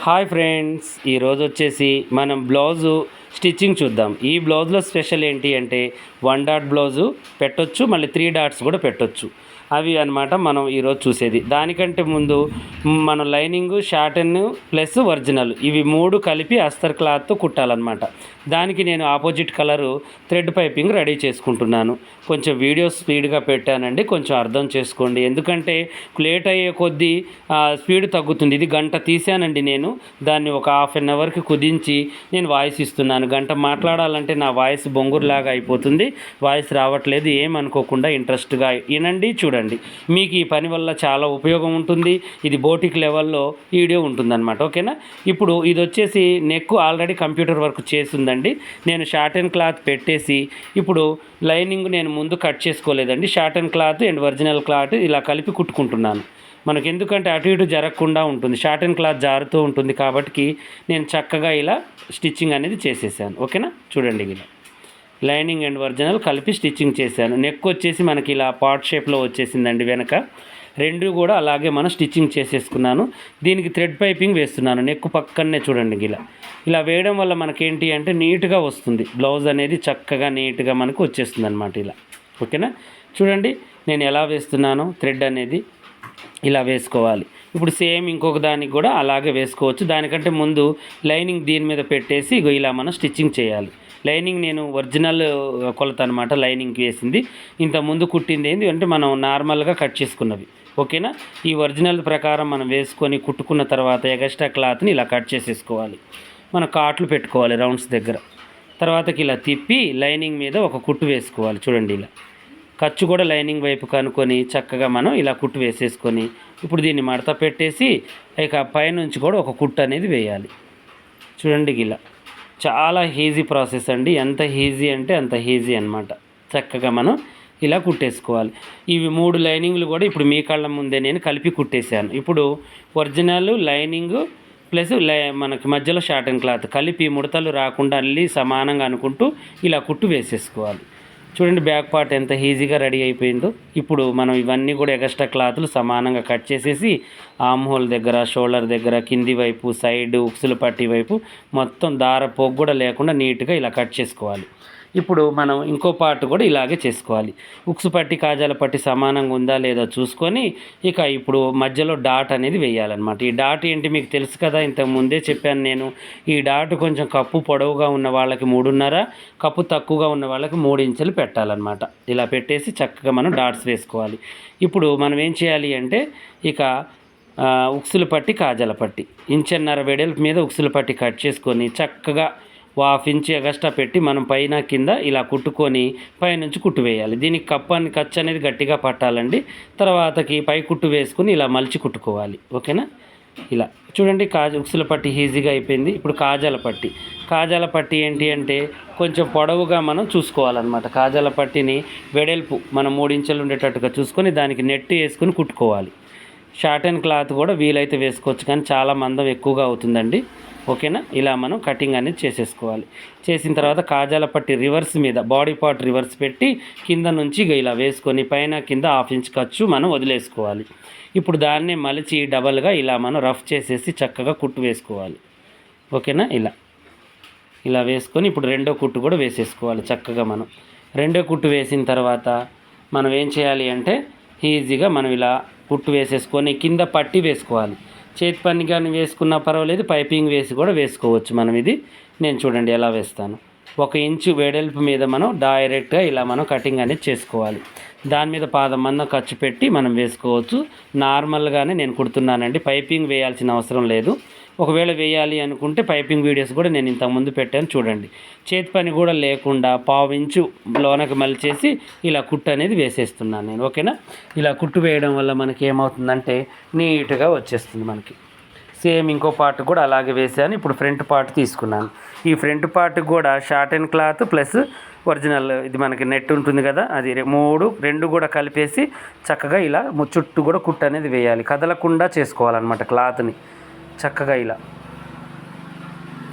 Hi friends, ఈరోజు వచ్చేసి మనం బ్లౌజు స్టిచ్చింగ్ చూద్దాం. ఈ బ్లౌజ్లో స్పెషల్ ఏంటి అంటే 1 డాట్ బ్లౌజు పెట్టొచ్చు, మళ్ళీ 3 డాట్స్ కూడా పెట్టొచ్చు. అవి అనమాట మనం ఈరోజు చూసేది. దానికంటే ముందు మనం లైనింగు, షార్టన్ ప్లస్ ఒరిజినల్ ఇవి 3 కలిపి అస్తర్ క్లాత్తో కుట్టాలన్నమాట. దానికి నేను opposite colour thread piping ready చేసుకుంటున్నాను. కొంచెం వీడియో స్పీడ్గా పెట్టానండి, కొంచెం అర్థం చేసుకోండి. ఎందుకంటే లేట్ అయ్యే కొద్దీ స్పీడ్ తగ్గుతుంది. ఇది గంట తీసానండి నేను. దాన్ని ఒక హాఫ్ అన్ అవర్కి కుదించి నేను వాయిస్ ఇస్తున్నాను. గంట మాట్లాడాలంటే నా వాయిస్ బొంగురులాగా అయిపోతుంది, వాయిస్ రావట్లేదు. ఏమనుకోకుండా ఇంట్రెస్ట్గా వినండి, చూడండి. మీకు ఈ పని వల్ల చాలా ఉపయోగం ఉంటుంది. ఇది బోటిక్ లెవెల్లో వీడియో ఉంటుందన్నమాట. ఓకేనా? ఇప్పుడు ఇది వచ్చేసి నెక్ ఆల్రెడీ కంప్యూటర్ వర్క్ చేసిందండి. నేను షార్టన్ క్లాత్ పెట్టేసి ఇప్పుడు లైనింగ్ నేను ముందు కట్ చేసుకోలేదండి. Shorten cloth and original cloth ఇలా కలిపి కుట్టుకుంటున్నాను. మనకు ఎందుకంటే అటు ఇటు జరగకుండా ఉంటుంది, షార్టన్ క్లాత్ జారుతూ ఉంటుంది. కాబట్టి నేను చక్కగా ఇలా స్టిచ్చింగ్ అనేది చేసేసాను. ఓకేనా? చూడండి, ఇలా లైనింగ్ అండ్ ఒరిజినల్ కలిపి స్టిచ్చింగ్ చేశాను. నెక్ వచ్చేసి మనకి ఇలా పాట్ షేప్లో వచ్చేసిందండి. వెనక రెండు కూడా అలాగే మనం స్టిచ్చింగ్ చేసేసుకున్నాను. దీనికి థ్రెడ్ పైపింగ్ వేస్తున్నాను. నెక్ పక్కనే చూడండి, ఇలా వేయడం వల్ల మనకేంటి అంటే నీట్గా వస్తుంది. బ్లౌజ్ అనేది చక్కగా నీట్గా మనకు వచ్చేస్తుంది అనమాట. ఇలా ఓకేనా? చూడండి నేను ఎలా వేస్తున్నానో. థ్రెడ్ అనేది ఇలా వేసుకోవాలి. ఇప్పుడు సేమ్ ఇంకొక దానికి కూడా అలాగే వేసుకోవచ్చు. దానికంటే ముందు లైనింగ్ దీని మీద పెట్టేసి ఇలా మనం స్టిచ్చింగ్ చేయాలి. లైనింగ్ నేను ఒరిజినల్ కొలత అనమాట లైనింగ్కి వేసింది. ఇంత ముందు కుట్టింది ఏంటి అంటే మనం నార్మల్గా కట్ చేసుకున్నవి. ఓకేనా? ఈ ఒరిజినల్ ప్రకారం మనం వేసుకొని కుట్టుకున్న తర్వాత ఎగస్ట్రా క్లాత్ని ఇలా కట్ చేసేసుకోవాలి. మనం కాట్లు పెట్టుకోవాలి రౌండ్స్ దగ్గర. తర్వాతకి ఇలా తిప్పి లైనింగ్ మీద ఒక కుట్టు వేసుకోవాలి. చూడండి, ఇలా ఖర్చు కూడా లైనింగ్ వైపు కనుక్కొని చక్కగా మనం ఇలా కుట్టు వేసేసుకొని ఇప్పుడు దీన్ని మడత పెట్టేసి ఇక పైనుంచి కూడా ఒక కుట్టు అనేది వేయాలి. చూడండి, ఇలా చాలా ఈజీ ప్రాసెస్ అండి. ఎంత ఈజీ అంటే అంత ఈజీ అనమాట. చక్కగా మనం ఇలా కుట్టేసుకోవాలి. ఇవి 3 లైనింగ్లు కూడా ఇప్పుడు మీ కళ్ళ ముందే నేను కలిపి కుట్టేశాను. ఇప్పుడు ఒరిజినల్ లైనింగ్ ప్లస్ మనకి మధ్యలో షార్టన్ క్లాత్ కలిపి ముడతలు రాకుండా అల్లి సమానంగా అనుకుంటూ ఇలా కుట్టు వేసేసుకోవాలి. చూడండి బ్యాక్ పార్ట్ ఎంత ఈజీగా రెడీ అయిపోయిందో. ఇప్పుడు మనం ఇవన్నీ కూడా ఎక్స్ట్రా క్లాతులు సమానంగా కట్ చేసేసి ఆమ్ హోల్ దగ్గర, షోల్డర్ దగ్గర, కింది వైపు, సైడ్ ఉక్సుల పట్టి వైపు మొత్తం దార పోగు కూడా లేకుండా నీట్గా ఇలా కట్ చేసుకోవాలి. ఇప్పుడు మనం ఇంకో పార్ట్ కూడా ఇలాగే చేసుకోవాలి. ఉక్సు పట్టి, కాజాల పట్టి సమానంగా ఉందా లేదా చూసుకొని ఇక ఇప్పుడు మధ్యలో డాట్ అనేది వేయాలన్నమాట. ఈ డాట్ ఏంటి మీకు తెలుసు కదా, ఇంతకు ముందే చెప్పాను నేను. ఈ డాట్ కొంచెం కప్పు పొడవుగా ఉన్న వాళ్ళకి 3.5, కప్పు తక్కువగా ఉన్న వాళ్ళకి 3 ఇంచులు పెట్టాలన్నమాట. ఇలా పెట్టేసి చక్కగా మనం డాట్స్ వేసుకోవాలి. ఇప్పుడు మనం ఏం చేయాలి అంటే ఇక ఉక్సులు పట్టి, కాజాల పట్టి 1.5 వెడల్పు మీద ఉక్సులు పట్టి కట్ చేసుకొని చక్కగా 1/2 ఇంచ్ ఎగస్ట్రా పెట్టి మనం పైన కింద ఇలా కుట్టుకొని పైనుంచి కుట్టు వేయాలి. దీనికి ఖర్చు అనేది గట్టిగా పట్టాలండి. తర్వాతకి పై కుట్టు వేసుకుని ఇలా మలిచి కుట్టుకోవాలి. ఓకేనా? ఇలా చూడండి, ఉక్సుల పట్టి ఈజీగా అయిపోయింది. ఇప్పుడు కాజాల పట్టి ఏంటి అంటే కొంచెం పొడవుగా మనం చూసుకోవాలన్నమాట. కాజాల పట్టిని వెడల్పు మనం 3 ఇంచులు ఉండేటట్టుగా చూసుకొని దానికి నెట్ వేసుకొని కుట్టుకోవాలి. షార్టన్ క్లాత్ కూడా వీలైతే వేసుకోవచ్చు, కానీ చాలా మందం ఎక్కువగా అవుతుందండి. ఓకేనా? ఇలా మనం కటింగ్ అనేది చేసేసుకోవాలి. చేసిన తర్వాత కాజాల పట్టి రివర్స్ మీద బాడీ పార్ట్ రివర్స్ పెట్టి కింద నుంచి ఇలా వేసుకొని పైన కింద 1/2 ఇంచ్ ఖర్చు మనం వదిలేసుకోవాలి. ఇప్పుడు దాన్నే మలిచి డబల్గా ఇలా మనం రఫ్ చేసేసి చక్కగా కుట్టు వేసుకోవాలి. ఓకేనా? ఇలా వేసుకొని ఇప్పుడు రెండో కుట్టు కూడా వేసేసుకోవాలి. చక్కగా మనం రెండో కుట్టు వేసిన తర్వాత మనం ఏం చేయాలి అంటే ఈజీగా మనం ఇలా కుట్టు వేసేసుకొని కింద పట్టి వేసుకోవాలి. చేతి పని కానీ వేసుకున్నా పర్వాలేదు, పైపింగ్ వేసి కూడా వేసుకోవచ్చు మనం. ఇది నేను చూడండి ఎలా వేస్తాను. 1 ఇంచు వెడల్పు మీద మనం డైరెక్ట్గా ఇలా మనం కటింగ్ అనేది చేసుకోవాలి. దాని మీద పాదం మందం ఖర్చు పెట్టి మనం వేసుకోవచ్చు. నార్మల్గానే నేను కుడుతున్నానండి, పైపింగ్ వేయాల్సిన అవసరం లేదు. ఒకవేళ వేయాలి అనుకుంటే పైపింగ్ వీడియోస్ కూడా నేను ఇంతకుముందు పెట్టాను, చూడండి. చేతి పని కూడా లేకుండా 1/2 ఇంచు లోనకి మలిచేసి ఇలా కుట్టు అనేది వేసేస్తున్నాను నేను. ఓకేనా? ఇలా కుట్టు వేయడం వల్ల మనకి ఏమవుతుందంటే నీట్గా వచ్చేస్తుంది మనకి. సేమ్ ఇంకో పార్ట్ కూడా అలాగే వేసాను. ఇప్పుడు ఫ్రంట్ పార్ట్ తీసుకున్నాను. ఈ ఫ్రంట్ పార్ట్ కూడా షార్టన్ క్లాత్ ప్లస్ ఒరిజినల్ ఇది మనకి నెట్ ఉంటుంది కదా, అది 2 కూడా కలిపేసి చక్కగా ఇలా చుట్టూ కూడా కుట్టు అనేది వేయాలి. కదలకుండా చేసుకోవాలన్నమాట క్లాత్ని. చక్కగా ఇలా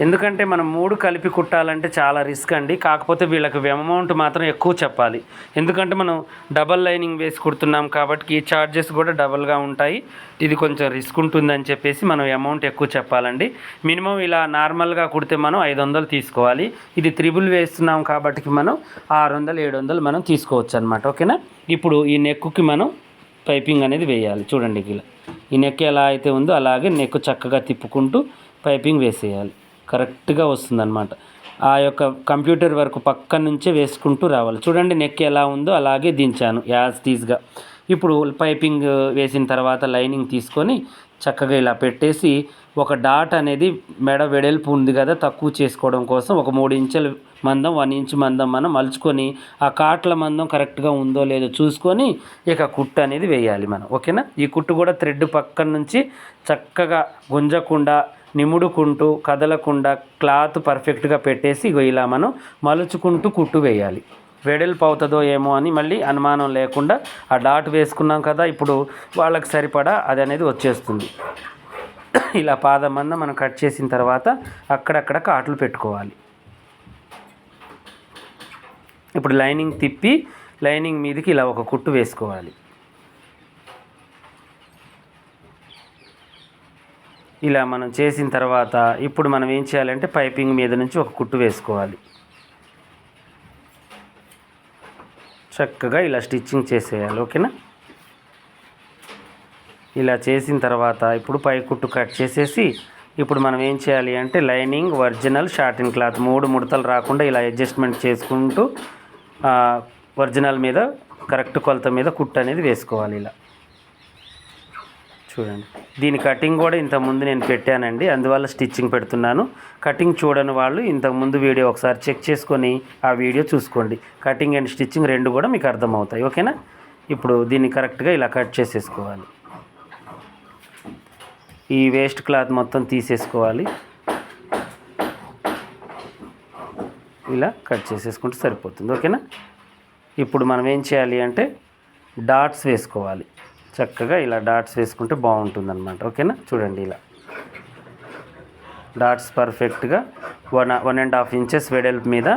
ఎందుకంటే మనం 3 కలిపి కుట్టాలంటే చాలా రిస్క్ అండి. కాకపోతే వీళ్ళకి అమౌంట్ మాత్రం ఎక్కువ చెప్పాలి. ఎందుకంటే మనం డబల్ లైనింగ్ వేసి కుడుతున్నాం కాబట్టి ఛార్జెస్ కూడా డబల్గా ఉంటాయి. ఇది కొంచెం రిస్క్ ఉంటుందని చెప్పేసి మనం అమౌంట్ ఎక్కువ చెప్పాలండి. మినిమం ఇలా నార్మల్గా కుడితే మనం 500 తీసుకోవాలి. ఇది త్రిబుల్ వేస్తున్నాం కాబట్టి మనం 600 700 మనం తీసుకోవచ్చు అనమాట. ఓకేనా. ఇప్పుడు ఈ నెక్కుకి మనం పైపింగ్ అనేది వేయాలి. చూడండి ఇలా ఈ నెక్ ఎలా అయితే ఉందో అలాగే నెక్ చక్కగా తిప్పుకుంటూ పైపింగ్ వేసేయాలి. కరెక్ట్గా వస్తుందన్నమాట. ఆ యొక్క కంప్యూటర్ వరకు పక్క నుంచే వేసుకుంటూ రావాలి. చూడండి నెక్ ఎలా ఉందో అలాగే దించాను యాజ్ టీజ్గా. ఇప్పుడు పైపింగ్ వేసిన తర్వాత లైనింగ్ తీసుకొని చక్కగా ఇలా పెట్టేసి ఒక డాట్ అనేది మెడ వెడల్పు ఉంది కదా తక్కువ చేసుకోవడం కోసం ఒక 3 ఇంచుల మందం 1 ఇంచు మందం మనం మలుచుకొని ఆ కాట్ల మందం కరెక్ట్గా ఉందో లేదో చూసుకొని ఇక కుట్టు అనేది వేయాలి మనం. ఓకేనా. ఈ కుట్టు కూడా థ్రెడ్ పక్కన నుంచి చక్కగా గుంజకుండా నిముడుకుంటూ కదలకుండా క్లాత్ పర్ఫెక్ట్గా పెట్టేసి ఇలా మనం మలుచుకుంటూ కుట్టు వేయాలి. వెడల్పు అవుతుందో ఏమో అని మళ్ళీ అనుమానం లేకుండా ఆ డాట్ వేసుకున్నాం కదా, ఇప్పుడు వాళ్ళకి సరిపడా అది అనేది వచ్చేస్తుంది. ఇలా పాదం మందం మనం కట్ చేసిన తర్వాత అక్కడక్కడ కాట్లు పెట్టుకోవాలి. ఇప్పుడు లైనింగ్ తిప్పి లైనింగ్ మీదకి ఇలా ఒక కుట్టు వేసుకోవాలి. ఇలా మనం చేసిన తర్వాత ఇప్పుడు మనం ఏం చేయాలంటే పైపింగ్ మీద నుంచి ఒక కుట్టు వేసుకోవాలి. చక్కగా ఇలా స్టిచ్చింగ్ చేసేయాలి. ఓకేనా. ఇలా చేసిన తర్వాత ఇప్పుడు పై కుట్టు కట్ చేసేసి ఇప్పుడు మనం ఏం చేయాలి అంటే లైనింగ్ ఒరిజినల్ షార్టిన్ క్లాత్ 3 ముడతలు రాకుండా ఇలా అడ్జస్ట్మెంట్ చేసుకుంటూ ఒరిజినల్ మీద కరెక్ట్ కొలత మీద కుట్టు అనేది వేసుకోవాలి. ఇలా చూడండి. దీని కటింగ్ కూడా ఇంతకుముందు నేను పెట్టానండి, అందువల్ల స్టిచ్చింగ్ పెడుతున్నాను. కటింగ్ చూడని వాళ్ళు ఇంతకుముందు వీడియో ఒకసారి చెక్ చేసుకొని ఆ వీడియో చూసుకోండి. కటింగ్ అండ్ స్టిచ్చింగ్ రెండు కూడా మీకు అర్థమవుతాయి. ఓకేనా. ఇప్పుడు దీన్ని కరెక్ట్గా ఇలా కట్ చేసేసుకోవాలి. ఈ వేస్ట్ క్లాత్ మొత్తం తీసేసుకోవాలి. ఇలా కట్ చేసేసుకుంటే సరిపోతుంది. ఓకేనా. ఇప్పుడు మనం ఏం చేయాలి అంటే డాట్స్ వేసుకోవాలి. చక్కగా ఇలా డాట్స్ వేసుకుంటే బాగుంటుందన్నమాట. ఓకేనా. చూడండి ఇలా డాట్స్ పర్ఫెక్ట్గా 1.5 ఇంచెస్ వెడల్పు మీద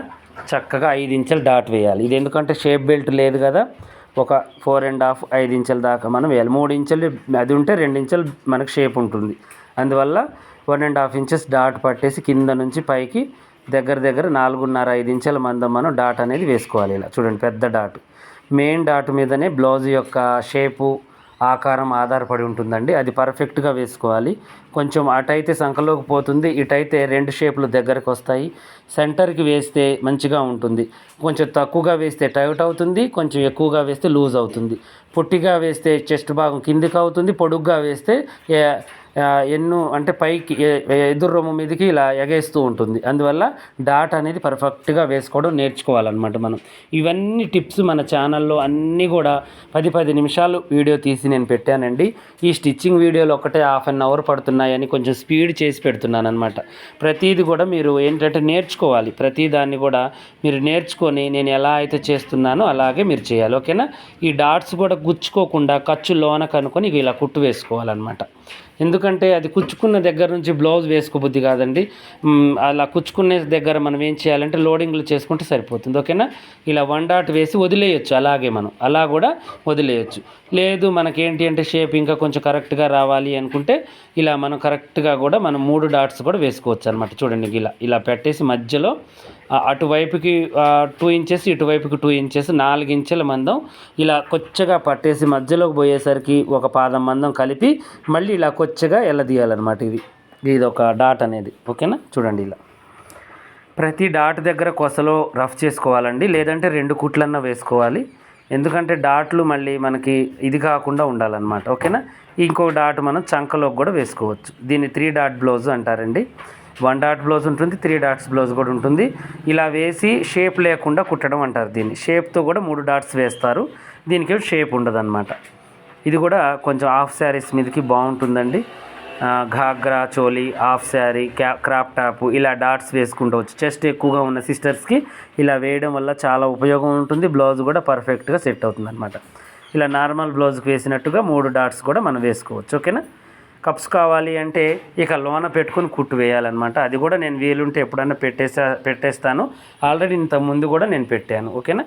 చక్కగా 5 ఇంచుల డాట్ వేయాలి. ఇది ఎందుకంటే షేప్ బెల్ట్ లేదు కదా, ఒక 4.5 5 ఇంచుల దాకా మనం వేయాలి. 3 ఇంచులు అది ఉంటే 2 ఇంచులు మనకు షేప్ ఉంటుంది. అందువల్ల 1.5 ఇంచెస్ డాట్ పట్టేసి కింద నుంచి పైకి దగ్గర 4.5 5 ఇంచుల మందం మనం డాట్ అనేది వేసుకోవాలి. ఇలా చూడండి పెద్ద డాట్. మెయిన్ డాట్ మీదనే బ్లౌజ్ యొక్క షేపు ఆకారం ఆధారపడి ఉంటుందండి. అది పర్ఫెక్ట్గా వేసుకోవాలి. కొంచెం అటైతే సంఖలోకి పోతుంది, ఇటైతే 2 షేపులు దగ్గరకు వస్తాయి. సెంటర్కి వేస్తే మంచిగా ఉంటుంది. కొంచెం తక్కువగా వేస్తే టైట్ అవుతుంది, కొంచెం ఎక్కువగా వేస్తే లూజ్ అవుతుంది. పొట్టిగా వేస్తే చెస్ట్ భాగం కిందికి అవుతుంది, పొడుగ్గా వేస్తే ఎన్ను అంటే పైకి ఎదురు రొమ్ము మీదకి ఇలా ఎగేస్తూ ఉంటుంది. అందువల్ల డాట్ అనేది పర్ఫెక్ట్గా వేసుకోవడం నేర్చుకోవాలన్నమాట మనం. ఇవన్నీ టిప్స్ మన ఛానల్లో అన్నీ కూడా 10 నిమిషాలు వీడియో తీసి నేను పెట్టానండి. ఈ స్టిచ్చింగ్ వీడియోలు ఒకటే ½ అన్ అవర్ పడుతున్నాయని కొంచెం స్పీడ్ చేసి పెడుతున్నాను అనమాట. ప్రతిదీ కూడా మీరు ఏంటంటే నేర్చుకోవాలి. ప్రతి దాన్ని కూడా మీరు నేర్చుకొని నేను ఎలా అయితే చేస్తున్నానో అలాగే మీరు చేయాలి. ఓకేనా. ఈ డాట్స్ కూడా గుచ్చుకోకుండా ఖర్చు లోన కనుక్కొని ఇలా కుట్టు వేసుకోవాలన్నమాట. ఎందుకంటే అది కుచ్చుకున్న దగ్గర నుంచి బ్లౌజ్ వేసుకోబుద్ది కాదండి. అలా కుచ్చుకునే దగ్గర మనం ఏం చేయాలంటే లోడింగ్లు చేసుకుంటే సరిపోతుంది. ఓకేనా. ఇలా 1 డాట్ వేసి వదిలేయచ్చు. అలాగే మనం అలా కూడా వదిలేయచ్చు. లేదు మనకేంటి అంటే షేప్ ఇంకా కొంచెం కరెక్ట్గా రావాలి అనుకుంటే ఇలా మనం కరెక్ట్గా కూడా మనం 3 డాట్స్ కూడా వేసుకోవచ్చు అనమాట. చూడండి ఇలా పెట్టేసి మధ్యలో అటువైపుకి 2 ఇంచెస్ ఇటువైపుకి 2 ఇంచెస్ 4 ఇంచుల మందం ఇలా కొచ్చగా పట్టేసి మధ్యలోకి పోయేసరికి ఒక పాదం మందం కలిపి మళ్ళీ ఇలా కొచ్చగా ఎల్లదీయాలన్నమాట. ఇది ఒక డాట్ అనేది. ఓకేనా. చూడండి ఇలా ప్రతి డాట్ దగ్గర కొసలో రఫ్ చేసుకోవాలండి, లేదంటే 2 కుట్లన్నా వేసుకోవాలి. ఎందుకంటే డాట్లు మళ్ళీ మనకి ఇది కాకుండా ఉండాలన్నమాట. ఓకేనా. ఇంకో డాట్ మనం చంకలోకి కూడా వేసుకోవచ్చు. దీన్ని 3 డాట్ బ్లౌజ్ అంటారండి. 1 డాట్ బ్లౌజ్ ఉంటుంది, 3 డాట్స్ బ్లౌజ్ కూడా ఉంటుంది. ఇలా వేసి షేప్ లేకుండా కుట్టడం అంటారు దీన్ని. షేప్తో కూడా 3 డాట్స్ వేస్తారు. దీనికి షేప్ ఉండదన్నమాట. ఇది కూడా కొంచెం హాఫ్ శారీస్ మీదకి బాగుంటుందండి. Ghagra choli, half sari, crop top ఇలా డాట్స్ వేసుకుంటవచ్చు. చెస్ట్ ఎక్కువగా ఉన్న సిస్టర్స్కి ఇలా వేయడం వల్ల చాలా ఉపయోగం ఉంటుంది. బ్లౌజ్ కూడా పర్ఫెక్ట్గా సెట్ అవుతుంది అనమాట. ఇలా నార్మల్ బ్లౌజ్కి వేసినట్టుగా 3 డాట్స్ కూడా మనం వేసుకోవచ్చు. ఓకేనా. కప్స్ కావాలి అంటే ఇక లోన పెట్టుకొని కుట్టు వేయాలన్నమాట. అది కూడా నేను వీలుంటే ఎప్పుడన్నా పెట్టేస్తాను. ఆల్రెడీ ఇంత ముందు కూడా నేను పెట్టాను. ఓకేనా.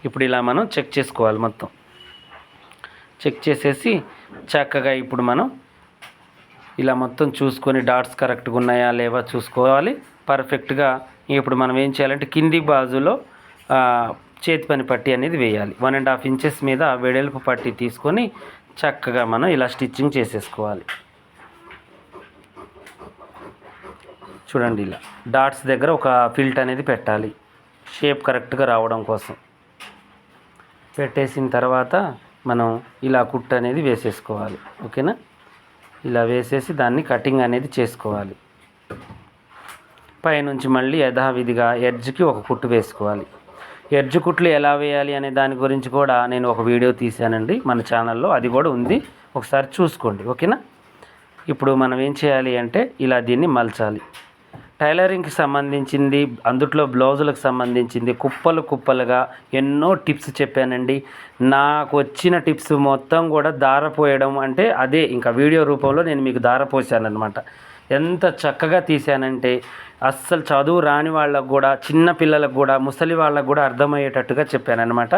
ఇప్పుడు ఇలా మనం చెక్ చేసుకోవాలి. మొత్తం చెక్ చేసేసి చక్కగా ఇప్పుడు మనం ఇలా మొత్తం చూసుకొని డాట్స్ కరెక్ట్గా ఉన్నాయా లేవా చూసుకోవాలి పర్ఫెక్ట్గా. ఇప్పుడు మనం ఏం చేయాలంటే కింది బాజులో చేతి పని పట్టీ అనేది వేయాలి. 1.5 ఇంచెస్ మీద వెడల్పు పట్టీ తీసుకొని చక్కగా మనం ఇలా స్టిచ్చింగ్ చేసేసుకోవాలి. చూడండి, ఇలా డాట్స్ దగ్గర ఒక ఫిల్ట్ అనేది పెట్టాలి షేప్ కరెక్ట్గా రావడం కోసం. పెట్టేసిన తర్వాత మనం ఇలా కుట్టు అనేది వేసేసుకోవాలి. ఓకేనా. ఇలా వేసేసి దాన్ని కటింగ్ అనేది చేసుకోవాలి. పైనుంచి మళ్ళీ యథావిధిగా ఎడ్జ్కి ఒక కుట్టు వేసుకోవాలి. ఎడ్జ్ కుట్లు ఎలా వేయాలి అనే దాని గురించి కూడా నేను ఒక వీడియో తీశానండి మన ఛానల్లో, అది కూడా ఉంది, ఒకసారి చూసుకోండి. ఓకేనా. ఇప్పుడు మనం ఏం చేయాలి అంటే ఇలా దీన్ని మలచాలి. టైలరింగ్కి సంబంధించింది, అందుట్లో బ్లౌజులకు సంబంధించింది కుప్పలుగా ఎన్నో టిప్స్ చెప్పానండి. నాకు వచ్చిన టిప్స్ మొత్తం కూడా దారపోయడం అంటే అదే, ఇంకా వీడియో రూపంలో నేను మీకు దారపోసాను అనమాట. ఎంత చక్కగా తీశానంటే అస్సలు చదువు రాని వాళ్ళకు కూడా, చిన్న పిల్లలకు కూడా, ముసలి వాళ్ళకు కూడా అర్థమయ్యేటట్టుగా చెప్పానన్నమాట.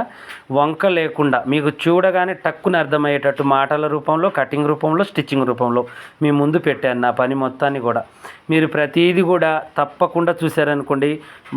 వంక లేకుండా మీకు చూడగానే టక్కున అర్థమయ్యేటట్టు మాటల రూపంలో, కటింగ్ రూపంలో, స్టిచ్చింగ్ రూపంలో మీ ముందు పెట్టాను నా పని మొత్తాన్ని కూడా. మీరు ప్రతిదీ కూడా తప్పకుండా చూశారనుకోండి,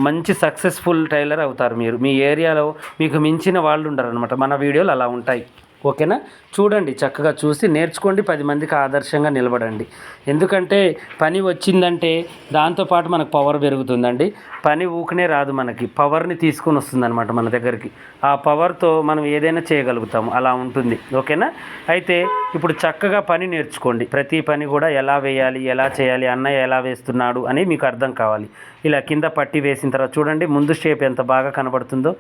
మంచి సక్సెస్ఫుల్ టైలర్ అవుతారు మీరు. మీ ఏరియాలో మీకు మించిన వాళ్ళు ఉండరు అనమాట. మన వీడియోలు అలా ఉంటాయి. ఓకేనా. చూడండి, చక్కగా చూసి నేర్చుకోండి, 10 మందికి ఆదర్శంగా నిలబడండి. ఎందుకంటే పని వచ్చిందంటే దాంతోపాటు మనకు పవర్ పెరుగుతుందండి. పని ఊకనే రాదు, మనకి పవర్ని తీసుకొని వస్తుందన్నమాట మన దగ్గరికి. ఆ పవర్తో మనం ఏదైనా చేయగలుగుతాము, అలా ఉంటుంది. ఓకేనా. అయితే ఇప్పుడు చక్కగా పని నేర్చుకోండి. ప్రతి పని కూడా ఎలా వేయాలి, ఎలా చేయాలి, అన్నయ్య ఎలా వేస్తున్నాడు అని మీకు అర్థం కావాలి. ఇలా కింద పట్టి వేసిన తర్వాత చూడండి ముందు షేప్ ఎంత బాగా కనబడుతుందో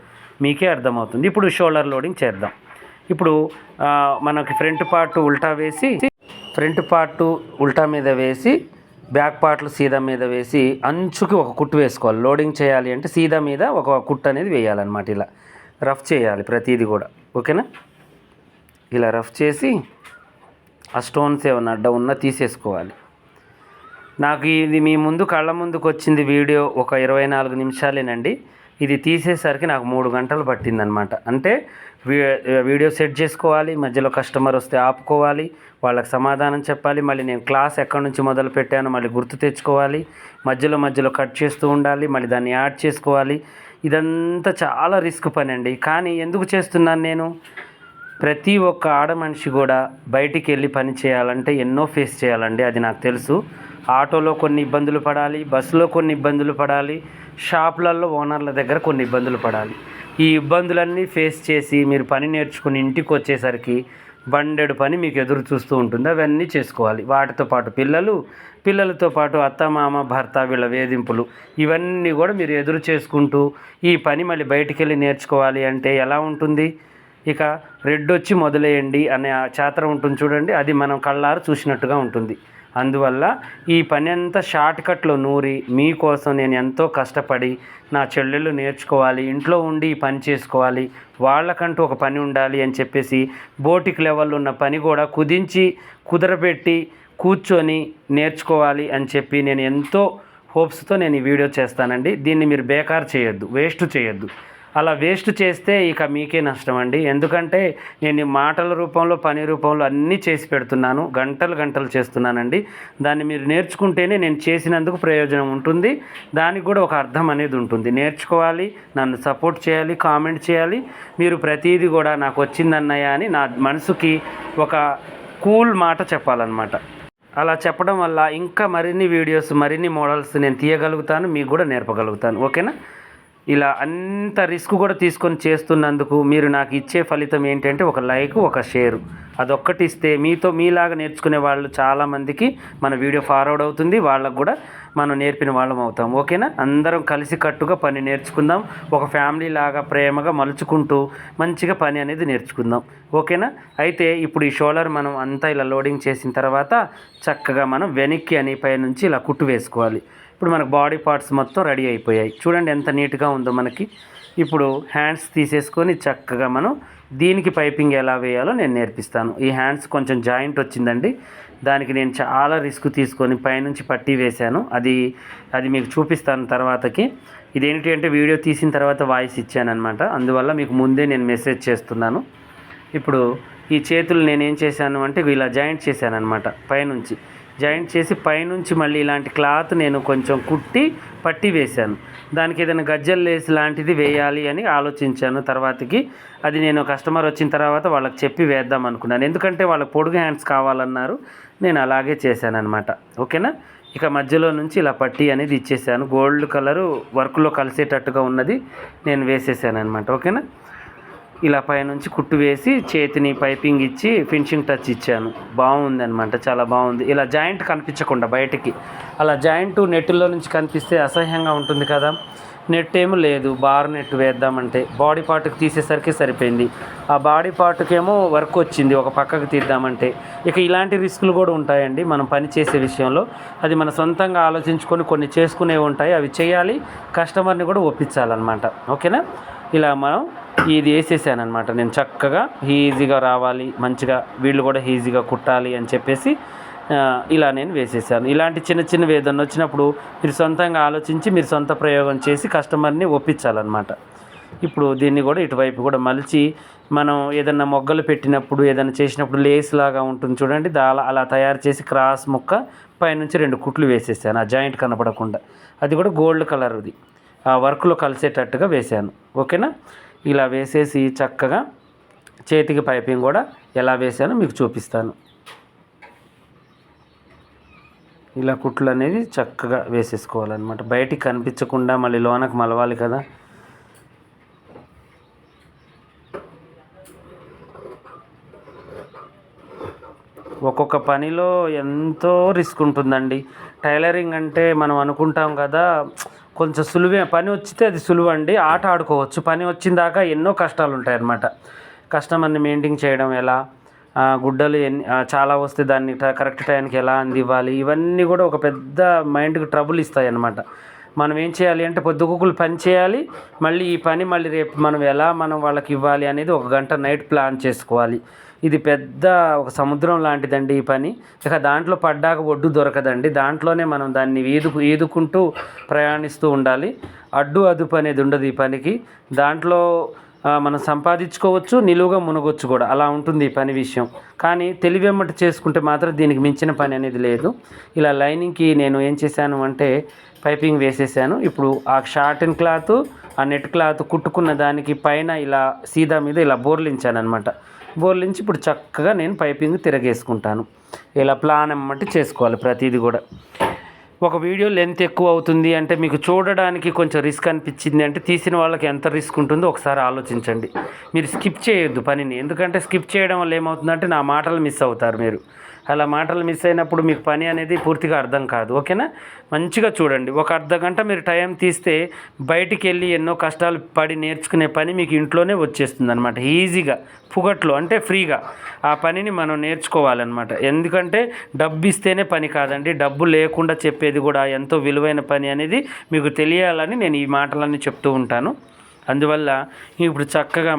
మీకే అర్థమవుతుంది. ఇప్పుడు షోల్డర్ లోడింగ్ చేద్దాం. ఇప్పుడు మనకి ఫ్రంట్ పార్ట్ ఉల్టా వేసి, ఫ్రంట్ పార్ట్ ఉల్టా మీద వేసి, బ్యాక్ పార్ట్లు సీదా మీద వేసి అంచుకి ఒక కుట్టు వేసుకోవాలి. లోడింగ్ చేయాలి అంటే సీదా మీద ఒక కుట్టు అనేది వేయాలన్నమాట. ఇలా రఫ్ చేయాలి ప్రతిదీ కూడా. ఓకేనా. ఇలా రఫ్ చేసి ఆ స్టోన్స్ ఏమన్నా అడ్డం ఉన్నా తీసేసుకోవాలి. నాకు ఇది మీ ముందు కళ్ళ ముందుకు వచ్చింది వీడియో ఒక 24 నిమిషాలేనండి. ఇది తీసేసరికి నాకు 3 గంటలు పట్టిందనమాట. అంటే వీడియో సెట్ చేసుకోవాలి, మధ్యలో కస్టమర్ వస్తే ఆపుకోవాలి, వాళ్ళకి సమాధానం చెప్పాలి, మళ్ళీ నేను క్లాస్ ఎక్కడి నుంచి మొదలు పెట్టానో మళ్ళీ గుర్తు తెచ్చుకోవాలి, మధ్యలో కట్ చేస్తూ ఉండాలి, మళ్ళీ దాన్ని యాడ్ చేసుకోవాలి. ఇదంతా చాలా రిస్క్ పని అండి. కానీ ఎందుకు చేస్తున్నాను నేను? ప్రతి ఒక్క ఆడ మనిషి కూడా బయటికి వెళ్ళి పని చేయాలంటే ఎన్నో ఫేస్ చేయాలండి, అది నాకు తెలుసు. ఆటోలో కొన్ని ఇబ్బందులు పడాలి, బస్సులో కొన్ని ఇబ్బందులు పడాలి, షాపులలో ఓనర్ల దగ్గర కొన్ని ఇబ్బందులు పడాలి. ఈ ఇబ్బందులన్నీ ఫేస్ చేసి మీరు పని నేర్చుకుని ఇంటికి వచ్చేసరికి బండెడు పని మీకు ఎదురు చూస్తూ ఉంటుంది. అవన్నీ చేసుకోవాలి. వాటితో పాటు పిల్లలతో పాటు అత్త, మామ, భర్త, వీళ్ళ వేధింపులు, ఇవన్నీ కూడా మీరు ఎదురు చేసుకుంటూ ఈ పని మళ్ళీ బయటికి వెళ్ళి నేర్చుకోవాలి అంటే ఎలా ఉంటుంది? ఇక రెడ్ వచ్చి మొదలేయండి అనే చాత్ర ఉంటుంది చూడండి, అది మనం కళ్ళారు చూసినట్టుగా ఉంటుంది. అందువల్ల ఈ పని అంతా షార్ట్కట్లో నూరి మీకోసం నేను ఎంతో కష్టపడి నా చెల్లెళ్ళు నేర్చుకోవాలి, ఇంట్లో ఉండి ఈ పని చేసుకోవాలి, వాళ్ళకంటూ ఒక పని ఉండాలి అని చెప్పేసి బోటిక్ లెవెల్ ఉన్న పని కూడా కుదరబెట్టి కూర్చొని నేర్చుకోవాలి అని చెప్పి నేను ఎంతో హోప్స్తో నేను ఈ వీడియో చేస్తానండి. దీన్ని మీరు బేకార్ చేయొద్దు, వేస్ట్ చేయొద్దు. అలా వేస్ట్ చేస్తే ఇక మీకే నష్టం అండి. ఎందుకంటే నేను మాటల రూపంలో, పని రూపంలో అన్నీ చేసి పెడుతున్నాను, గంటలు చేస్తున్నానండి. దాన్ని మీరు నేర్చుకుంటేనే నేను చేసినందుకు ప్రయోజనం ఉంటుంది, దానికి కూడా ఒక అర్థం అనేది ఉంటుంది. నేర్చుకోవాలి, నన్ను సపోర్ట్ చేయాలి, కామెంట్ చేయాలి. మీరు ప్రతిదీ కూడా నాకు వచ్చిందన్నయ్య అని నా మనసుకి ఒక కూల్ మాట చెప్పాలన్నమాట. అలా చెప్పడం వల్ల ఇంకా మరిన్ని వీడియోస్, మరిన్ని మోడల్స్ నేను తీయగలుగుతాను, మీకు కూడా నేర్పగలుగుతాను. ఓకేనా. ఇలా అంత రిస్క్ కూడా తీసుకొని చేస్తున్నందుకు మీరు నాకు ఇచ్చే ఫలితం ఏంటంటే ఒక లైక్, ఒక షేరు, అదొక్కటి ఇస్తే మీలాగా నేర్చుకునే వాళ్ళు చాలామందికి మన వీడియో ఫార్వర్డ్ అవుతుంది, వాళ్ళకు కూడా మనం నేర్పిన వాళ్ళం అవుతాం. ఓకేనా. అందరం కలిసికట్టుగా పని నేర్చుకుందాం, ఒక ఫ్యామిలీ లాగా ప్రేమగా మలుచుకుంటూ మంచిగా పని అనేది నేర్చుకుందాం. ఓకేనా. అయితే ఇప్పుడు ఈ షోల్డర్ మనం అంతా ఇలా లోడింగ్ చేసిన తర్వాత చక్కగా మనం వెనక్కి అని పై నుంచి ఇలా కుట్టు వేసుకోవాలి. ఇప్పుడు మనకు బాడీ పార్ట్స్ మొత్తం రెడీ అయిపోయాయి. చూడండి ఎంత నీట్గా ఉందో మనకి. ఇప్పుడు హ్యాండ్స్ తీసేసుకొని చక్కగా మనం దీనికి పైపింగ్ ఎలా వేయాలో నేను నేర్పిస్తాను. ఈ హ్యాండ్స్ కొంచెం జాయింట్ వచ్చిందండి, దానికి నేను చాలా రిస్క్ తీసుకొని పైనుంచి పట్టీ వేశాను. అది మీకు చూపిస్తాను తర్వాతకి. ఇదేంటి అంటే వీడియో తీసిన తర్వాత వాయిస్ ఇచ్చానమాట, అందువల్ల మీకు ముందే నేను మెసేజ్ చేస్తున్నాను. ఇప్పుడు ఈ చేతులు నేనేం చేశాను అంటే ఇలా జాయింట్ చేశాను అనమాట. పైనుంచి జాయింట్ చేసి పైనుంచి మళ్ళీ ఇలాంటి క్లాత్ నేను కొంచెం కుట్టి పట్టి వేశాను. దానికి ఏదైనా గజ్జల్ లేస్ లాంటిది వేయాలి అని ఆలోచించాను తర్వాతకి. అది నేను కస్టమర్ వచ్చిన తర్వాత వాళ్ళకి చెప్పి వేద్దాం అనుకున్నాను, ఎందుకంటే వాళ్ళకి పొడుగు హ్యాండ్స్ కావాలన్నారు. నేను అలాగే చేశాను అనమాట. ఓకేనా. ఇక మధ్యలో నుంచి ఇలా పట్టీ అనేది ఇచ్చేసాను. గోల్డ్ కలరు వర్క్లో కలిసేటట్టుగా ఉన్నది నేను వేసేసాను అనమాట. ఓకేనా. ఇలా పైనుంచి కుట్టు వేసి చేతిని పైపింగ్ ఇచ్చి ఫినిషింగ్ టచ్ ఇచ్చాను. బాగుంది అనమాట, చాలా బాగుంది. ఇలా జాయింట్ కనిపించకుండా బయటికి, అలా జాయింట్ నెట్లో నుంచి కనిపిస్తే అసహ్యంగా ఉంటుంది కదా. నెట్ ఏమో లేదు, బార్ నెట్ వేద్దామంటే బాడీ పార్ట్కి తీసేసరికి సరిపోయింది. ఆ బాడీ పార్ట్కేమో వర్క్ వచ్చింది ఒక పక్కకు తీద్దామంటే. ఇక ఇలాంటి రిస్కులు కూడా ఉంటాయండి మనం పని చేసే విషయంలో. అది మన సొంతంగా ఆలోచించుకొని కొన్ని చేసుకునేవి ఉంటాయి, అవి చేయాలి, కస్టమర్ని కూడా ఒప్పించాలన్నమాట. ఓకేనా. ఇలా మనం ఇది వేసేసాను అనమాట. నేను చక్కగా ఈజీగా రావాలి, మంచిగా వీళ్ళు కూడా ఈజీగా కుట్టాలి అని చెప్పేసి ఇలా నేను వేసేసాను. ఇలాంటి చిన్న చిన్నవి ఏదన్నా వచ్చినప్పుడు మీరు సొంతంగా ఆలోచించి మీరు సొంత ప్రయోగం చేసి కస్టమర్ని ఒప్పించాలన్నమాట. ఇప్పుడు దీన్ని కూడా ఇటువైపు కూడా మలిచి మనం ఏదన్నా మొగ్గలు పెట్టినప్పుడు ఏదైనా చేసినప్పుడు లేస్ లాగా ఉంటుంది చూడండి, అలా తయారు చేసి క్రాస్ ముక్క పైనుంచి 2 కుట్లు వేసేసాను, ఆ జాయింట్ కనపడకుండా. అది కూడా గోల్డ్ కలర్ది ఆ వర్క్లో కలిసేటట్టుగా వేసాను. ఓకేనా. ఇలా వేసేసి చక్కగా చేతికి పైపింగ్ కూడా ఎలా వేసానో మీకు చూపిస్తాను. ఇలా కుట్లు అనేది చక్కగా వేసేసుకోవాలన్నమాట, బయటికి కనిపించకుండా మళ్ళీ లోనకు మలవాలి కదా. ఒక్కొక్క పనిలో ఎంతో రిస్క్ ఉంటుందండి. టైలరింగ్ అంటే మనం అనుకుంటాం కదా కొంచెం సులువే, పని వచ్చితే అది సులువు అండి, ఆట ఆడుకోవచ్చు. పని వచ్చిన దాకా ఎన్నో కష్టాలు ఉంటాయన్నమాట. కస్టమర్ని మెయింటైన్ చేయడం ఎలా, గుడ్డలు చాలా వస్తే దాన్ని కరెక్ట్ టైంకి ఎలా అందివ్వాలి, ఇవన్నీ కూడా ఒక పెద్ద మైండ్కి ట్రబుల్ ఇస్తాయి అన్నమాట. మనం ఏం చేయాలి అంటే పొద్దుగూకులు పని చేయాలి, మళ్ళీ ఈ పని మళ్ళీ రేపు మనం వాళ్ళకి ఇవ్వాలి అనేది 1 గంట నైట్ ప్లాన్ చేసుకోవాలి. ఇది పెద్ద ఒక సముద్రం లాంటిదండి ఈ పని. ఇక దాంట్లో పడ్డాక ఒడ్డు దొరకదండి, దాంట్లోనే మనం దాన్ని ఈదుకుంటూ ప్రయాణిస్తూ ఉండాలి. అడ్డు అదుపు అనేది ఉండదు ఈ పనికి. దాంట్లో మనం సంపాదించుకోవచ్చు, నిలువుగా మునగొచ్చు కూడా, అలా ఉంటుంది ఈ పని విషయం. కానీ తెలివెమ్మటి చేసుకుంటే మాత్రం దీనికి మించిన పని అనేది లేదు. ఇలా లైనింగ్కి నేను ఏం చేశాను అంటే పైపింగ్ వేసేసాను. ఇప్పుడు ఆ షార్టన్ క్లాత్ ఆ నెట్ క్లాత్ కుట్టుకున్న దానికి పైన ఇలా సీదా మీద ఇలా బోర్లించాను అనమాట. బోర్లించి ఇప్పుడు చక్కగా నేను పైపింగ్ తిరగేసుకుంటాను. ఇలా ప్లాన్ అమ్మటి చేసుకోవాలి ప్రతిదీ కూడా. ఒక వీడియో లెంత్ ఎక్కువ అవుతుంది అంటే మీకు చూడడానికి కొంచెం రిస్క్ అనిపించింది అంటే తీసిన వాళ్ళకి ఎంత రిస్క్ ఉంటుందో ఒకసారి ఆలోచించండి. మీరు స్కిప్ చేయొద్దు పనిని, ఎందుకంటే స్కిప్ చేయడం వల్ల ఏమవుతుందంటే నా మాటలు మిస్ అవుతారు మీరు. అలా మాటలు మిస్ అయినప్పుడు మీకు పని అనేది పూర్తిగా అర్థం కాదు. ఓకేనా. మంచిగా చూడండి, ఒక అర్ధగంట మీరు టైం తీస్తే బయటికి వెళ్ళి ఎన్నో కష్టాలు పడి నేర్చుకునే పని మీకు ఇంట్లోనే వచ్చేస్తుంది అనమాట. ఈజీగా పుగట్లో అంటే ఫ్రీగా ఆ పనిని మనం నేర్చుకోవాలన్నమాట. ఎందుకంటే డబ్బు ఇస్తేనే పని కాదండి, డబ్బు లేకుండా చెప్పేది కూడా ఎంతో విలువైన పని అనేది మీకు తెలియాలని నేను ఈ మాటలన్నీ చెప్తూ ఉంటాను. అందువల్ల ఇప్పుడు చక్కగా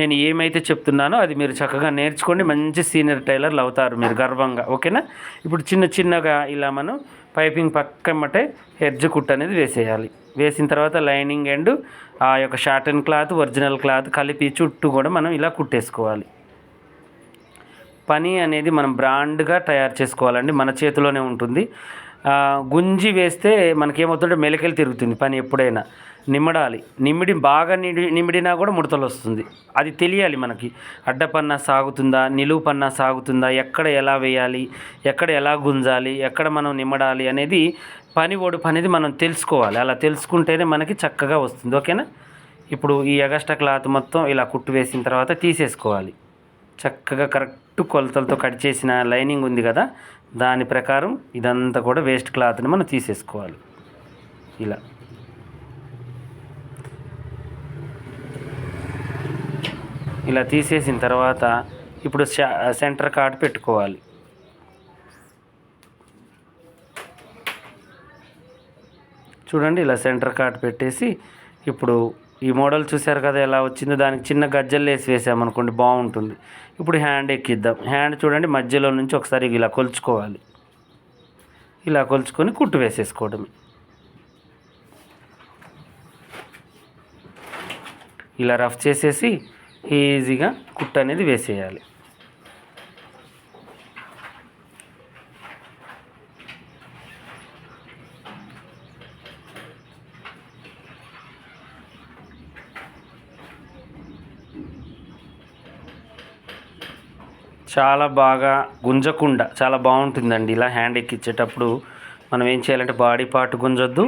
నేను ఏమైతే చెప్తున్నానో అది మీరు చక్కగా నేర్చుకోండి, మంచి సీనియర్ టైలర్లు అవుతారు మీరు గర్వంగా. ఓకేనా. ఇప్పుడు చిన్నగా ఇలా మనం పైపింగ్ పక్కమ్మటే ఎడ్జ్ కుట్ అనేది వేసేయాలి. వేసిన తర్వాత లైనింగ్ అండ్ ఆ యొక్క షార్టన్ క్లాత్ ఒరిజినల్ క్లాత్ కలిపి చుట్టూ కూడా మనం ఇలా కుట్టేసుకోవాలి. పని అనేది మనం బ్రాండ్గా తయారు చేసుకోవాలండి, మన చేతిలోనే ఉంటుంది. గుంజి వేస్తే మనకేమవుతుంటే మెలికలు తిరుగుతుంది పని. ఎప్పుడైనా నిమ్మడాలి, బాగా నిమిడినా కూడా ముడతలు వస్తుంది. అది తెలియాలి మనకి. అడ్డపన్నా సాగుతుందా, నిలువు పన్నా సాగుతుందా, ఎక్కడ ఎలా వేయాలి, ఎక్కడ ఎలా గుంజాలి, ఎక్కడ మనం నిమ్మడాలి అనేది ఒడుపు అనేది మనం తెలుసుకోవాలి. అలా తెలుసుకుంటేనే మనకి చక్కగా వస్తుంది. ఓకేనా. ఇప్పుడు ఈ ఎగస్ట్రా క్లాత్ మొత్తం ఇలా కుట్టు వేసిన తర్వాత తీసేసుకోవాలి. చక్కగా కరెక్ట్ కొలతలతో కట్ చేసిన లైనింగ్ ఉంది కదా, దాని ప్రకారం ఇదంతా కూడా వేస్ట్ క్లాత్ని మనం తీసేసుకోవాలి. ఇలా తీసేసిన తర్వాత ఇప్పుడు సెంటర్ కార్డ్ పెట్టుకోవాలి. చూడండి, ఇలా సెంటర్ కార్డ్ పెట్టేసి ఇప్పుడు ఈ మోడల్ చూసారు కదా ఎలా వచ్చిందో, దానికి చిన్న గజ్జలు వేసి వేసామనుకోండి బాగుంటుంది. ఇప్పుడు హ్యాండ్ ఎక్కిద్దాం. హ్యాండ్ చూడండి మధ్యలో నుంచి ఒకసారి ఇలా కొలుచుకోవాలి. ఇలా కొలుచుకొని కుట్టు వేసేసుకోవడమే. ఇలా రఫ్ చేసేసి ఈజీగా కుట్టు అనేది వేసేయాలి. చాలా బాగా గుంజకుండా చాలా బాగుంటుందండి. ఇలా హ్యాండ్ ఎక్కించేటప్పుడు మనం ఏం చేయాలంటే బాడీ పార్ట్ గుంజొద్దు,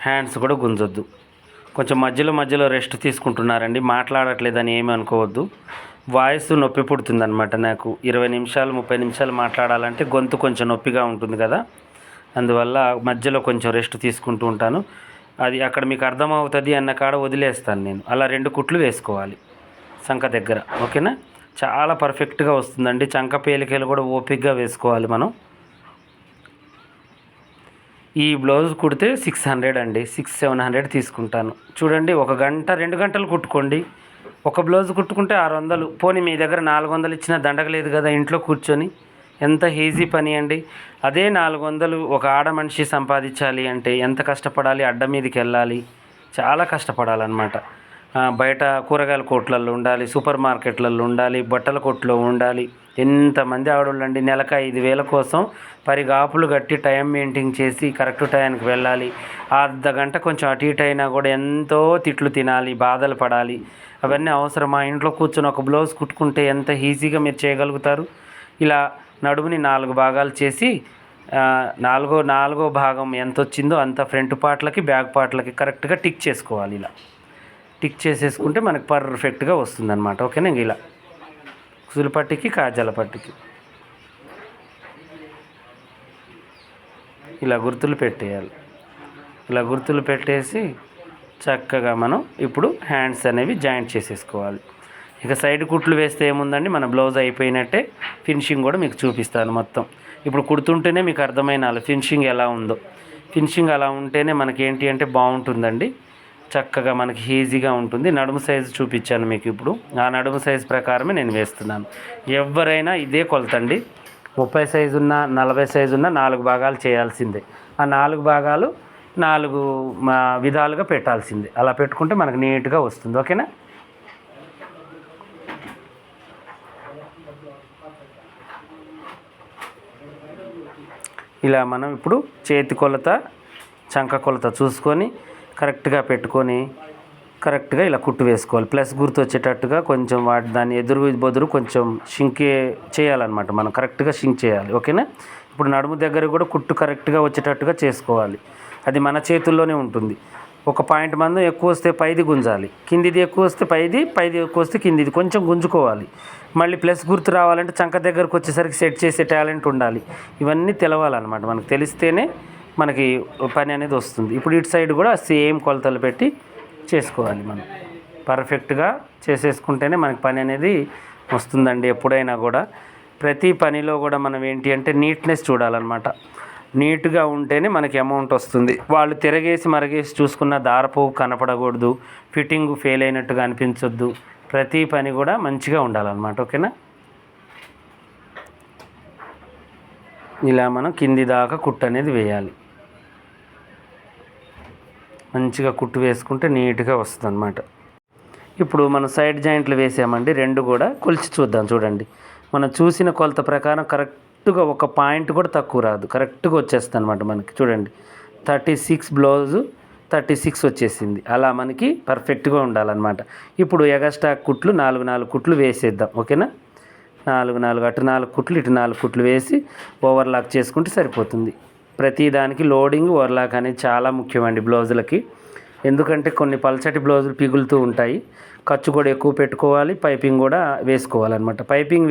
హ్యాండ్స్ కూడా గుంజొద్దు. కొంచెం మధ్యలో రెస్ట్ తీసుకుంటున్నారండి, మాట్లాడట్లేదని ఏమీ అనుకోవద్దు. వాయిస్ నొప్పి పుడుతుంది అనమాట. నాకు 20 నిమిషాలు 30 నిమిషాలు మాట్లాడాలంటే గొంతు కొంచెం నొప్పిగా ఉంటుంది కదా, అందువల్ల మధ్యలో కొంచెం రెస్ట్ తీసుకుంటూ ఉంటాను. అది అక్కడ మీకు అర్థమవుతుంది అన్న కాడ వదిలేస్తాను నేను. అలా 2 కుట్లు వేసుకోవాలి సంక దగ్గర. ఓకేనా, చాలా పర్ఫెక్ట్గా వస్తుందండి. చంక పేలికలు కూడా ఓపిక్గా వేసుకోవాలి మనం. ఈ బ్లౌజ్ కుడితే 600 అండి, 600-700 తీసుకుంటాను. చూడండి 1 గంట 2 గంటలు కుట్టుకోండి. ఒక బ్లౌజ్ కుట్టుకుంటే 600. పోనీ మీ దగ్గర 400 ఇచ్చినా దండగలేదు కదా, ఇంట్లో కూర్చొని ఎంత ఈజీ పని అండి. అదే 400 ఒక ఆడ మనిషి సంపాదించాలి అంటే ఎంత కష్టపడాలి, అడ్డ మీదకి వెళ్ళాలి, చాలా కష్టపడాలన్నమాట. బయట కూరగాయల కొట్లలో ఉండాలి, సూపర్ మార్కెట్లలో ఉండాలి, బట్టల కొట్లో ఉండాలి. ఎంతమంది ఆడవాళ్ళండి నెలకు 5,000 కోసం పరిగాపులు కట్టి టైం మెయింటైన్ చేసి కరెక్ట్ టైంకి వెళ్ళాలి. అర్ధ గంట కొంచెం అటు ఇటు అయినా కూడా ఎంతో తిట్లు తినాలి, బాధలు పడాలి. అవన్నీ అవసరమా? ఇంట్లో కూర్చొని ఒక బ్లౌజ్ కుట్టుకుంటే ఎంత ఈజీగా మీరు చేయగలుగుతారు. ఇలా నడుముని 4 భాగాలు చేసి నాలుగో భాగం ఎంత వచ్చిందో అంత ఫ్రంట్ పార్ట్లకి బ్యాక్ పార్ట్లకి కరెక్ట్గా టిక్ చేసుకోవాలి. ఇలా టిక్ చేసేసుకుంటే మనకు పర్ఫెక్ట్గా వస్తుందన్నమాట. ఓకేనా, ఇలా కుసుల పట్టికి కాజాల పట్టికి ఇలా గుర్తులు పెట్టేయాలి. ఇలా గుర్తులు పెట్టేసి చక్కగా మనం ఇప్పుడు హ్యాండ్స్ అనేవి జాయింట్ చేసేసుకోవాలి. ఇక సైడ్ కుట్లు వేస్తే ఏముందండి, మన బ్లౌజ్ అయిపోయినట్టే. ఫినిషింగ్ కూడా మీకు చూపిస్తాను మొత్తం. ఇప్పుడు కుడుతుంటేనే మీకు అర్థమైన ఫినిషింగ్ ఎలా ఉందో. ఫినిషింగ్ అలా ఉంటేనే మనకి ఏంటి అంటే బాగుంటుందండి, చక్కగా మనకి ఈజీగా ఉంటుంది. నడుము సైజు చూపించాను మీకు. ఇప్పుడు ఆ నడుము సైజు ప్రకారమే నేను వేస్తున్నాను. ఎవరైనా ఇదే కొలతండి. 30 సైజు ఉన్న 40 సైజు ఉన్న 4 భాగాలు చేయాల్సిందే. ఆ 4 భాగాలు 4 విధాలుగా పెట్టాల్సిందే. అలా పెట్టుకుంటే మనకు నీట్గా వస్తుంది. ఓకేనా, ఇలా మనం ఇప్పుడు చేతి కొలత చంక కొలత చూసుకొని కరెక్ట్గా పెట్టుకొని కరెక్ట్గా ఇలా కుట్టు వేసుకోవాలి. ప్లస్ గుర్తు వచ్చేటట్టుగా కొంచెం దాన్ని ఎదురు బొదురు కొంచెం షింక్ చేయాలన్నమాట. మనం కరెక్ట్గా షింక్ చేయాలి. ఓకేనా, ఇప్పుడు నడుము దగ్గర కూడా కుట్టు కరెక్ట్గా వచ్చేటట్టుగా చేసుకోవాలి. అది మన చేతుల్లోనే ఉంటుంది. ఒక పాయింట్ మందం ఎక్కువ వస్తే పైది గుంజాలి, కిందిది ఎక్కువ వస్తే పైది ఎక్కువ వస్తే కిందిది కొంచెం గుంజుకోవాలి. మళ్ళీ ప్లస్ గుర్తు రావాలంటే చంక దగ్గరకు వచ్చేసరికి సెట్ చేసే టాలెంట్ ఉండాలి. ఇవన్నీ తెలవాలన్నమాట. మనకు తెలిస్తేనే మనకి పని అనేది వస్తుంది. ఇప్పుడు ఇటు సైడ్ కూడా సేమ్ కొలతలు పెట్టి చేసుకోవాలి. మనం పర్ఫెక్ట్గా చేసేసుకుంటేనే మనకి పని అనేది వస్తుందండి. ఎప్పుడైనా కూడా ప్రతి పనిలో కూడా మనం ఏంటి అంటే నీట్నెస్ చూడాలన్నమాట. నీట్గా ఉంటేనే మనకి అమౌంట్ వస్తుంది. వాళ్ళు తిరగేసి మరగేసి చూసుకున్న దారపు కనపడకూడదు, ఫిట్టింగ్ ఫెయిల్ అయినట్టుగా అనిపించొద్దు. ప్రతి పని కూడా మంచిగా ఉండాలన్నమాట. ఓకేనా, ఇలా మనం కింది దాకా కుట్టు అనేది వేయాలి. మంచిగా కుట్టు వేసుకుంటే నీట్గా వస్తుంది అన్నమాట. ఇప్పుడు మనం సైడ్ జాయింట్లు వేసామండి, 2 కూడా కొలిచి చూద్దాం. చూడండి, మనం చూసిన కొలత ప్రకారం కరెక్ట్గా ఒక పాయింట్ కూడా తక్కువ రాదు, కరెక్ట్గా వచ్చేస్తుంది అనమాట మనకి. చూడండి 36 బ్లౌజు 36 వచ్చేసింది. అలా మనకి పర్ఫెక్ట్గా ఉండాలన్నమాట. ఇప్పుడు ఎగస్ట్రా కుట్లు 4 కుట్లు వేసేద్దాం. ఓకేనా, 4 అటు 4 కుట్లు ఇటు 4 కుట్లు వేసి ఓవర్లాక్ చేసుకుంటే సరిపోతుంది. ప్రతి దానికి లోడింగ్ ఓవర్లాక్ అనేది చాలా ముఖ్యమండి బ్లౌజులకి. ఎందుకంటే కొన్ని పల్చటి బ్లౌజులు పిగులుతూ ఉంటాయి. ఖర్చు కూడా ఎక్కువ పెట్టుకోవాలి, పైపింగ్ కూడా వేసుకోవాలన్నమాట. పైపింగ్